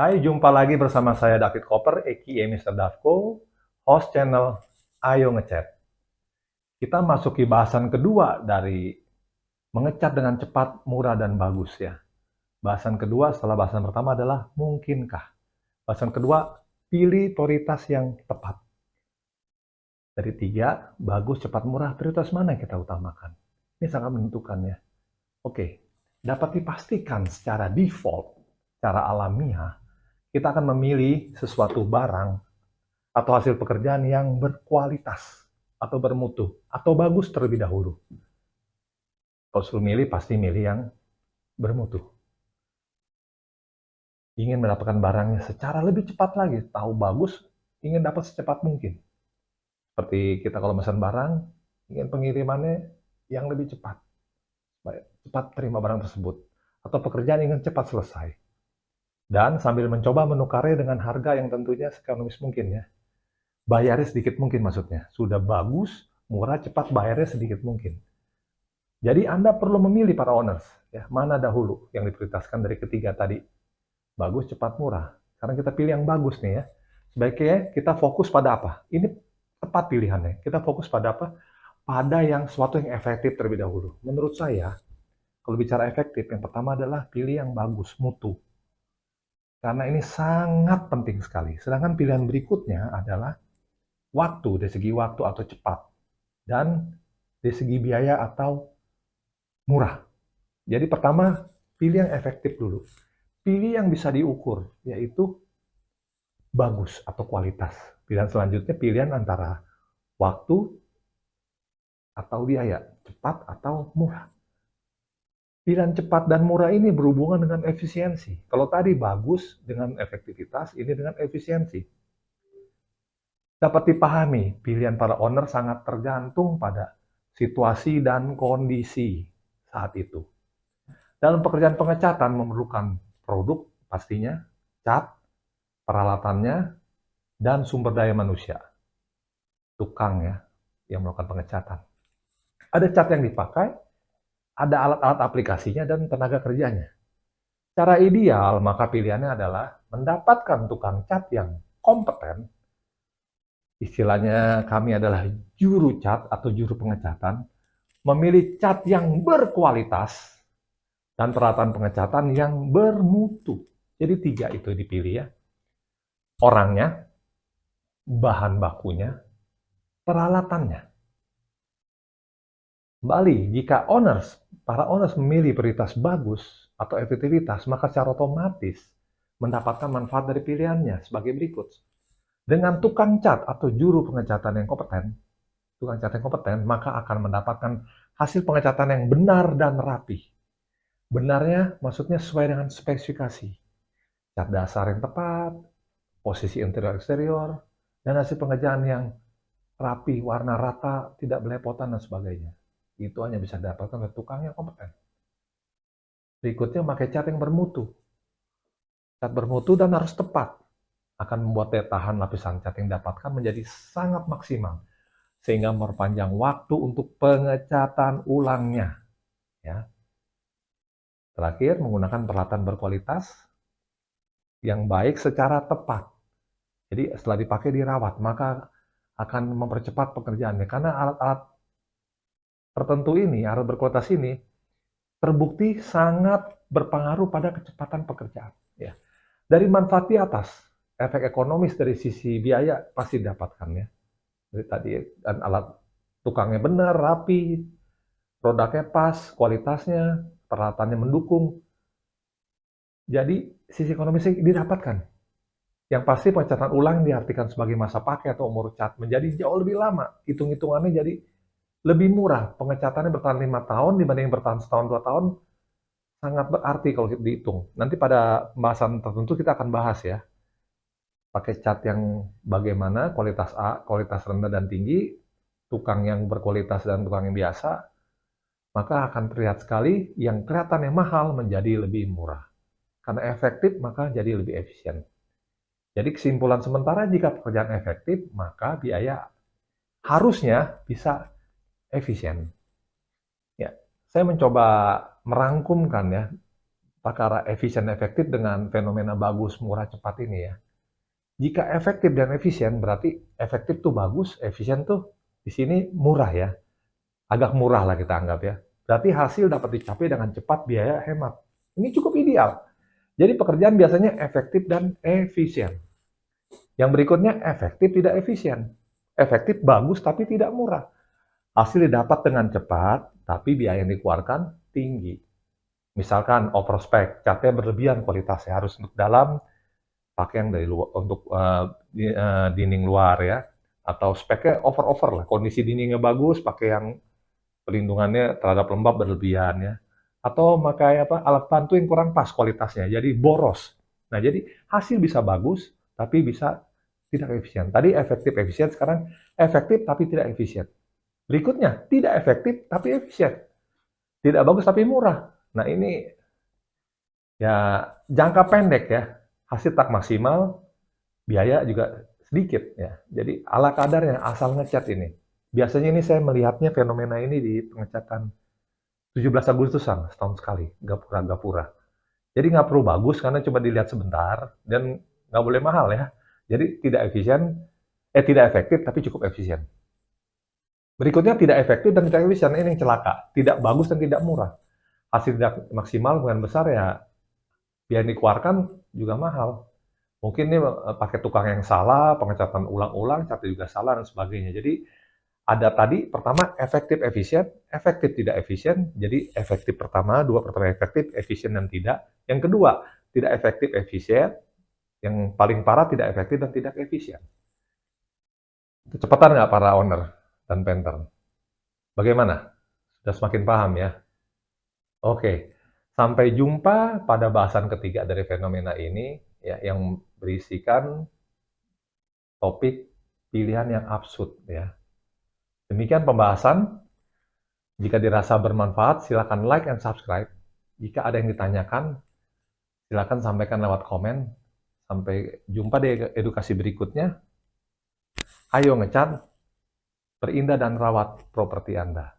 Hai, jumpa lagi bersama saya David Koper, aka Mr. Davko, host channel Ayo Ngechat. Kita masuki bahasan kedua dari mengecat dengan cepat, murah, dan bagus ya. Bahasan kedua setelah bahasan pertama adalah mungkinkah. Bahasan kedua, pilih prioritas yang tepat. Dari tiga, bagus, cepat, murah, prioritas mana yang kita utamakan? Ini sangat menentukan ya. Oke, dapat dipastikan secara default, secara alamiah, kita akan memilih sesuatu barang atau hasil pekerjaan yang berkualitas atau bermutu atau bagus terlebih dahulu. Kalau suruh milih, pasti milih yang bermutu. Ingin mendapatkan barangnya secara lebih cepat lagi, tahu bagus, ingin dapat secepat mungkin. Seperti kita kalau pesan barang, ingin pengirimannya yang lebih cepat. Cepat terima barang tersebut. Atau pekerjaan ingin cepat selesai. Dan sambil mencoba menukarnya dengan harga yang tentunya seekonomis mungkin ya. Bayarnya sedikit mungkin maksudnya. Sudah bagus, murah, cepat, bayarnya sedikit mungkin. Jadi Anda perlu memilih para owners. Ya, mana dahulu yang diprioritaskan dari ketiga tadi. Bagus, cepat, murah. Karena kita pilih yang bagus nih ya. Sebaiknya kita fokus pada apa? Ini tepat pilihannya. Kita fokus pada apa? Pada yang sesuatu yang efektif terlebih dahulu. Menurut saya, kalau bicara efektif, yang pertama adalah pilih yang bagus, mutu. Karena ini sangat penting sekali. Sedangkan pilihan berikutnya adalah waktu, dari segi waktu atau cepat. Dan dari segi biaya atau murah. Jadi pertama, pilih yang efektif dulu. Pilih yang bisa diukur, yaitu bagus atau kualitas. Pilihan selanjutnya pilihan antara waktu atau biaya, cepat atau murah. Pilihan cepat dan murah ini berhubungan dengan efisiensi. Kalau tadi bagus dengan efektivitas, ini dengan efisiensi. Dapat dipahami, pilihan para owner sangat tergantung pada situasi dan kondisi saat itu. Dalam pekerjaan pengecatan memerlukan produk pastinya, cat, peralatannya, dan sumber daya manusia. Tukang ya, yang melakukan pengecatan. Ada cat yang dipakai, ada alat-alat aplikasinya, dan tenaga kerjanya. Cara ideal, maka pilihannya adalah mendapatkan tukang cat yang kompeten, istilahnya kami adalah juru cat atau juru pengecatan, memilih cat yang berkualitas, dan peralatan pengecatan yang bermutu. Jadi tiga itu dipilih ya. Orangnya, bahan bakunya, peralatannya. Kembali, jika para owners memilih prioritas bagus atau efektivitas, maka secara otomatis mendapatkan manfaat dari pilihannya sebagai berikut. Dengan tukang cat atau juru pengecatan yang kompeten, maka akan mendapatkan hasil pengecatan yang benar dan rapi. Benarnya maksudnya sesuai dengan spesifikasi. Cat dasar yang tepat, posisi interior eksterior, dan hasil pengerjaan yang rapi, warna rata, tidak belepotan, dan sebagainya. Itu hanya bisa didapatkan oleh tukang yang kompeten. Berikutnya, pakai cat yang bermutu. Cat bermutu dan harus tepat. Akan membuat daya tahan lapisan cat yang didapatkan menjadi sangat maksimal. Sehingga memperpanjang waktu untuk pengecatan ulangnya. Ya. Terakhir, menggunakan peralatan berkualitas yang baik secara tepat. Jadi setelah dipakai dirawat, maka akan mempercepat pekerjaannya. Karena alat-alat tertentu ini, alat berkualitas ini, terbukti sangat berpengaruh pada kecepatan pekerjaan. Ya. Dari manfaat di atas, efek ekonomis dari sisi biaya pasti didapatkan ya. Dari tadi, dan alat tukangnya benar, rapi, produknya pas, kualitasnya, peralatannya mendukung. Jadi sisi ekonomisnya didapatkan. Yang pasti pengecatan ulang diartikan sebagai masa pakai atau umur cat menjadi jauh lebih lama. Hitung-hitungannya jadi lebih murah. Pengecatannya bertahan 5 tahun dibanding bertahan setahun 2 tahun. Sangat berarti kalau dihitung. Nanti pada pembahasan tertentu kita akan bahas ya. Pakai cat yang bagaimana, kualitas A, kualitas rendah dan tinggi, tukang yang berkualitas dan tukang yang biasa, maka akan terlihat sekali yang kelihatannya mahal menjadi lebih murah. Karena efektif, maka jadi lebih efisien. Jadi kesimpulan sementara, jika pekerjaan efektif, maka biaya harusnya bisa efisien. Ya, saya mencoba merangkumkan ya perkara efisien efektif dengan fenomena bagus, murah, cepat ini ya. Jika efektif dan efisien berarti efektif tuh bagus, efisien tuh di sini murah ya. Agak murah lah kita anggap ya. Berarti hasil dapat dicapai dengan cepat, biaya hemat. Ini cukup ideal. Jadi pekerjaan biasanya efektif dan efisien. Yang berikutnya efektif tidak efisien. Efektif bagus tapi tidak murah. Hasil didapat dengan cepat, tapi biaya yang dikeluarkan tinggi. Misalkan overspec, catnya berlebihan kualitasnya, harus untuk dalam, pakai yang dari luar, untuk dinding luar ya. Atau speknya over-over lah, kondisi dindingnya bagus, pakai yang pelindungannya terhadap lembab berlebihan ya. Atau pakai alat bantu yang kurang pas kualitasnya, jadi boros. Nah, jadi hasil bisa bagus, tapi bisa tidak efisien. Tadi efektif efisien, sekarang efektif tapi tidak efisien. Berikutnya, tidak efektif tapi efisien. Tidak bagus tapi murah. Nah, ini ya jangka pendek ya. Hasil tak maksimal, biaya juga sedikit ya. Jadi ala kadarnya, asal ngecat ini. Biasanya ini saya melihatnya fenomena ini di pengecatan 17 Agustusan, setahun sekali, gapura-gapura. Jadi nggak perlu bagus karena cuma dilihat sebentar dan nggak boleh mahal ya. Jadi tidak efisien, tidak efektif tapi cukup efisien. Berikutnya tidak efektif dan tidak efisien, ini yang celaka. Tidak bagus dan tidak murah. Hasil tidak maksimal bukan besar ya, biaya yang dikeluarkan juga mahal. Mungkin ini pakai tukang yang salah, pengecatan ulang-ulang, catnya juga salah dan sebagainya. Jadi ada tadi pertama efektif tidak efisien. Jadi efektif pertama, dua pertama efektif, efisien dan tidak. Yang kedua tidak efektif efisien. Yang paling parah tidak efektif dan tidak efisien. Kecepatan nggak para owner dan painter? Bagaimana? Sudah semakin paham ya? Oke, sampai jumpa pada bahasan ketiga dari fenomena ini ya, yang berisikan topik pilihan yang absurd ya. Demikian pembahasan. Jika dirasa bermanfaat, silakan like and subscribe. Jika ada yang ditanyakan, silakan sampaikan lewat komen. Sampai jumpa di edukasi berikutnya. Ayo ngecat, perindah dan rawat properti Anda.